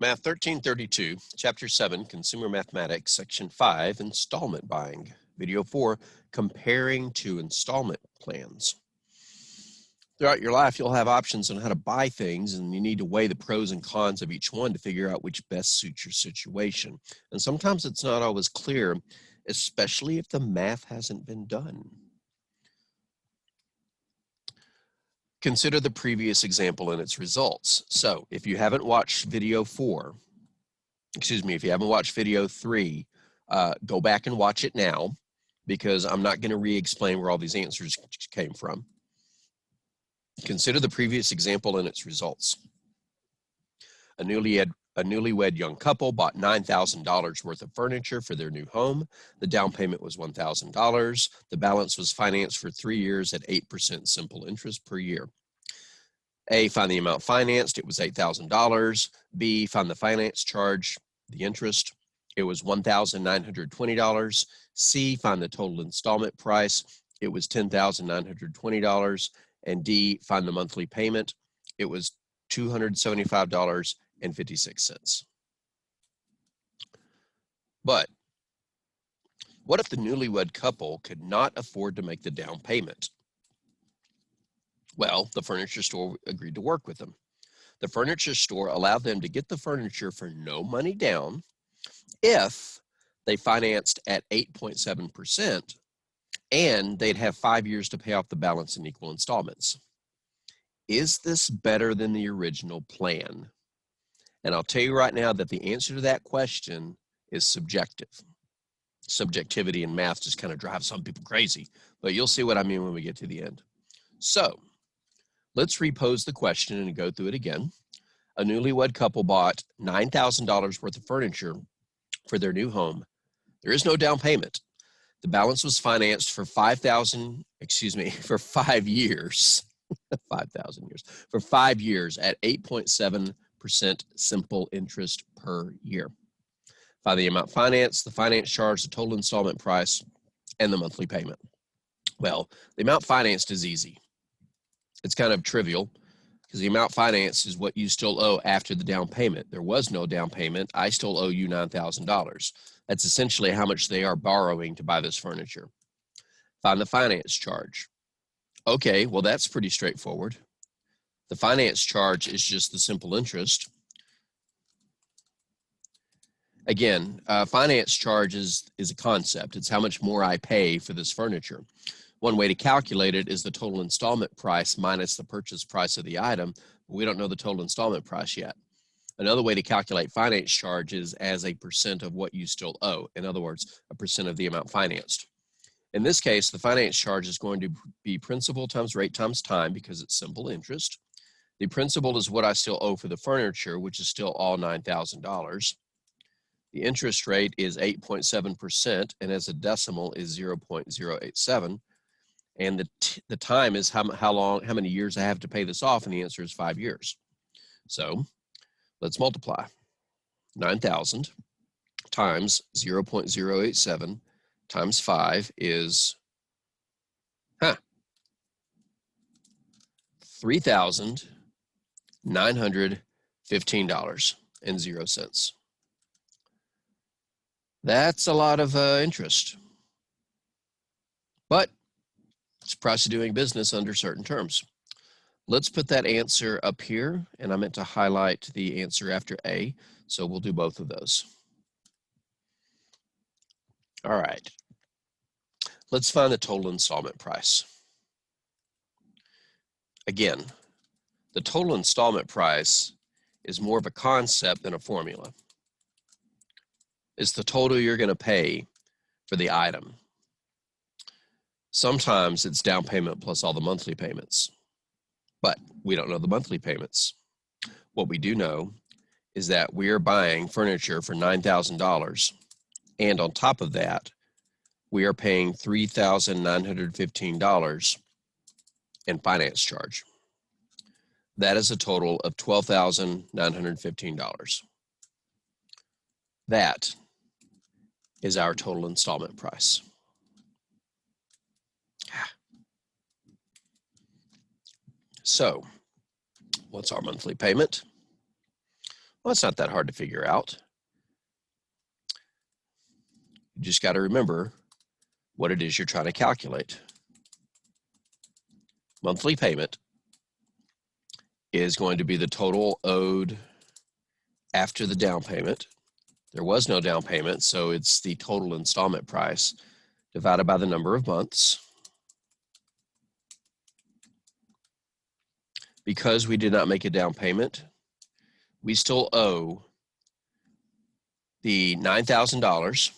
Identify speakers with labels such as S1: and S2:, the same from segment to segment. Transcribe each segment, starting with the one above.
S1: Math 1332, Chapter 7, Consumer Mathematics, Section 5, Installment Buying. Video 4, Comparing to Installment Plans. Throughout your life, you'll have options on how to buy things, and you need to weigh the pros and cons of each one to figure out which best suits your situation. And sometimes it's not always clear, especially if the math hasn't been done. Consider the previous example and its results. So if you haven't watched video 4, if you haven't watched video 3, go back and watch it now, because I'm not going to re-explain where all these answers came from. Consider the previous example and its results. A newlywed young couple bought $9,000 worth of furniture for their new home. The down payment was $1,000. The balance was financed for 3 years at 8% simple interest per year. A, find the amount financed. It was $8,000. B, find the finance charge, the interest. It was $1,920. C, find the total installment price. It was $10,920. And D, find the monthly payment. It was $275.56. But what if the newlywed couple could not afford to make the down payment? Well, the furniture store agreed to work with them. The furniture store allowed them to get the furniture for no money down if they financed at 8.7%, and they'd have 5 years to pay off the balance in equal installments. Is this better than the original plan? And I'll tell you right now that the answer to that question is subjective. Subjectivity in math just kind of drives some people crazy, but you'll see what I mean when we get to the end. So let's repose the question and go through it again. A newlywed couple bought $9,000 worth of furniture for their new home. There is no down payment. The balance was financed for 5 years. 5,000 years. For 5 years at 8.7% simple interest per year. Find the amount financed, the finance charge, the total installment price, and the monthly payment. Well, the amount financed is easy. It's kind of trivial because the amount financed is what you still owe after the down payment. There was no down payment. I still owe you $9,000. That's essentially how much they are borrowing to buy this furniture. Find the finance charge. Okay, well, that's pretty straightforward. The finance charge is just the simple interest. Again, finance charge is a concept. It's how much more I pay for this furniture. One way to calculate it is the total installment price minus the purchase price of the item. We don't know the total installment price yet. Another way to calculate finance charge is as a percent of what you still owe. In other words, a percent of the amount financed. In this case, the finance charge is going to be principal times rate times time because it's simple interest. The principal is what I still owe for the furniture, which is still all $9,000. The interest rate is 8.7%, and as a decimal is 0.087. And the time is how many years I have to pay this off, and the answer is 5 years. So let's multiply. 9,000 times 0.087 times 5 is $3,915.00. That's a lot of interest. But it's the price of doing business under certain terms. Let's put that answer up here, and I meant to highlight the answer after A, so we'll do both of those. All right. Let's find the total installment price. Again, the total installment price is more of a concept than a formula. It's the total you're going to pay for the item. Sometimes it's down payment plus all the monthly payments, but we don't know the monthly payments. What we do know is that we are buying furniture for $9,000, and on top of that, we are paying $3,915 in finance charge. That is a total of $12,915. That is our total installment price. So, what's our monthly payment? Well, it's not that hard to figure out. You just got to remember what it is you're trying to calculate. Monthly payment is going to be the total owed after the down payment. There was no down payment, so it's the total installment price divided by the number of months. Because we did not make a down payment, we still owe the $9,000,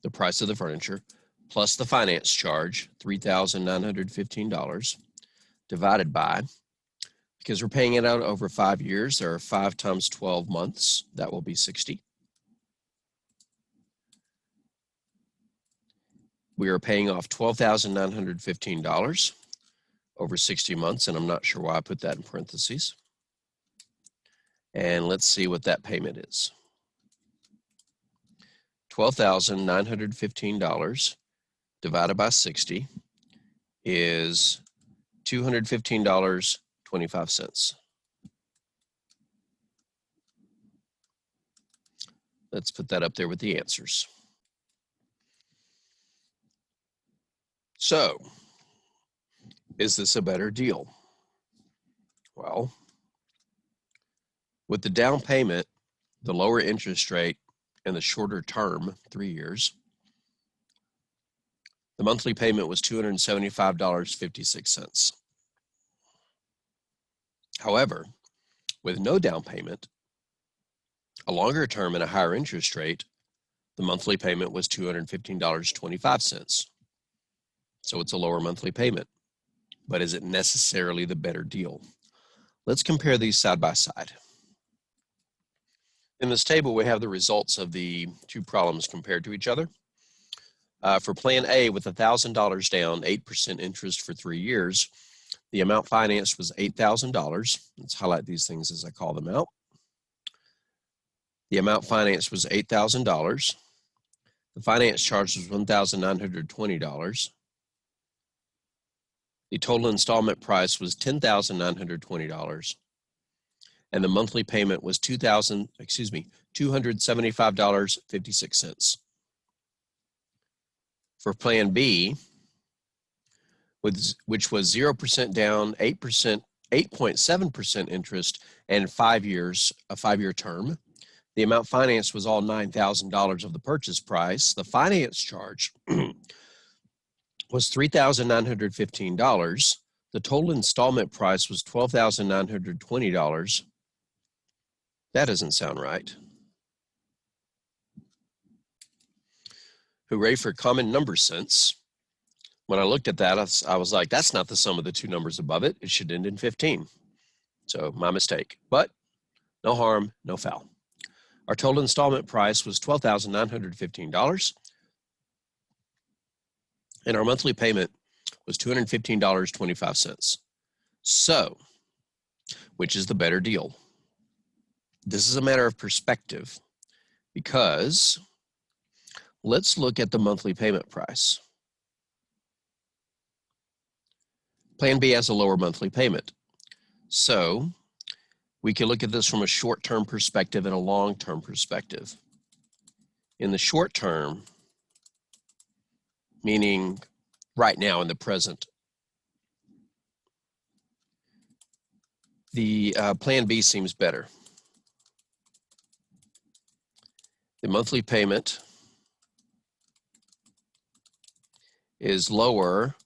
S1: the price of the furniture, plus the finance charge, $3,915, divided by, because we're paying it out over 5 years, there are 5 times 12 months, that will be 60. We are paying off $12,915 over 60 months, and I'm not sure why I put that in parentheses. And let's see what that payment is. $12,915 divided by 60 is $215.25. Let's put that up there with the answers. So, is this a better deal? Well, with the down payment, the lower interest rate, and the shorter term, 3 years, the monthly payment was $275.56. However, with no down payment, a longer term and a higher interest rate, the monthly payment was $215.25. So it's a lower monthly payment. But is it necessarily the better deal? Let's compare these side by side. In this table, we have the results of the two problems compared to each other. For Plan A, with $1,000 down, 8% interest for 3 years, the amount financed was $8,000. Let's highlight these things as I call them out. The amount financed was $8,000. The finance charge was $1,920. The total installment price was $10,920. And the monthly payment was $275.56. For Plan B, which was 0% down, 8.7% interest, and 5 years, a 5-year term, the amount financed was all $9,000 of the purchase price. The finance charge was $3,915. The total installment price was $12,920. That doesn't sound right. Hooray for common number sense. When I looked at that, I was like, that's not the sum of the two numbers above it. It should end in 15. So my mistake, but no harm, no foul. Our total installment price was $12,915. And our monthly payment was $215.25. So, which is the better deal? This is a matter of perspective, because let's look at the monthly payment price. Plan B has a lower monthly payment. So we can look at this from a short-term perspective and a long-term perspective. In the short term, meaning right now in the present, the Plan B seems better. The monthly payment is lower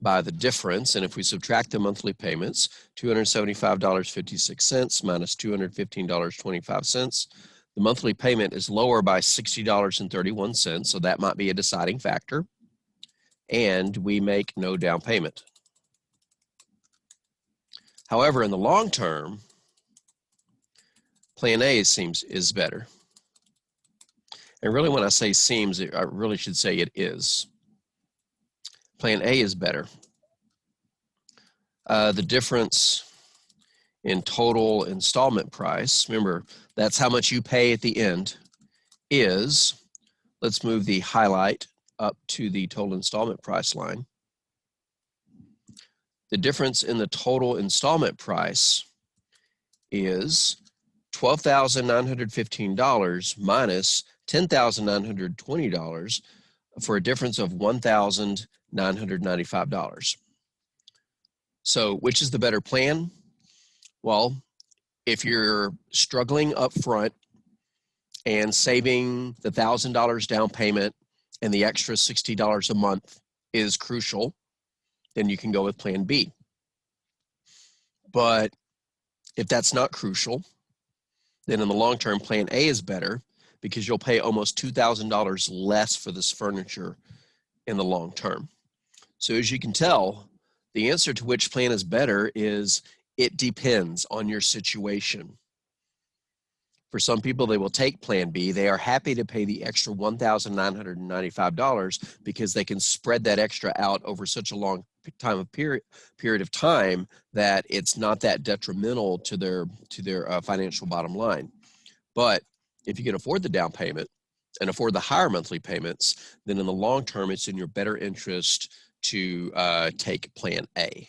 S1: by the difference, and if we subtract the monthly payments, $275.56 minus $215.25, the monthly payment is lower by $60.31, so that might be a deciding factor, and we make no down payment. However, in the long term, Plan A is better. And really, when I say seems, I really should say it is. Plan A is better. The difference in total installment price, remember, that's how much you pay at the end, is, let's move the highlight up to the total installment price line. The difference in the total installment price is $12,915 minus $10,920 for a difference of $1,995. So which is the better plan? Well, if you're struggling up front and saving the $1,000 down payment and the extra $60 a month is crucial, then you can go with plan B. But if that's not crucial, then in the long term, plan A is better because you'll pay almost $2,000 less for this furniture in the long term. So as you can tell, the answer to which plan is better is it depends on your situation. For some people, they will take plan B. They are happy to pay the extra $1,995 because they can spread that extra out over such a long period of time that it's not that detrimental to their financial bottom line. But if you can afford the down payment and afford the higher monthly payments, then in the long term, it's in your better interest to take plan A.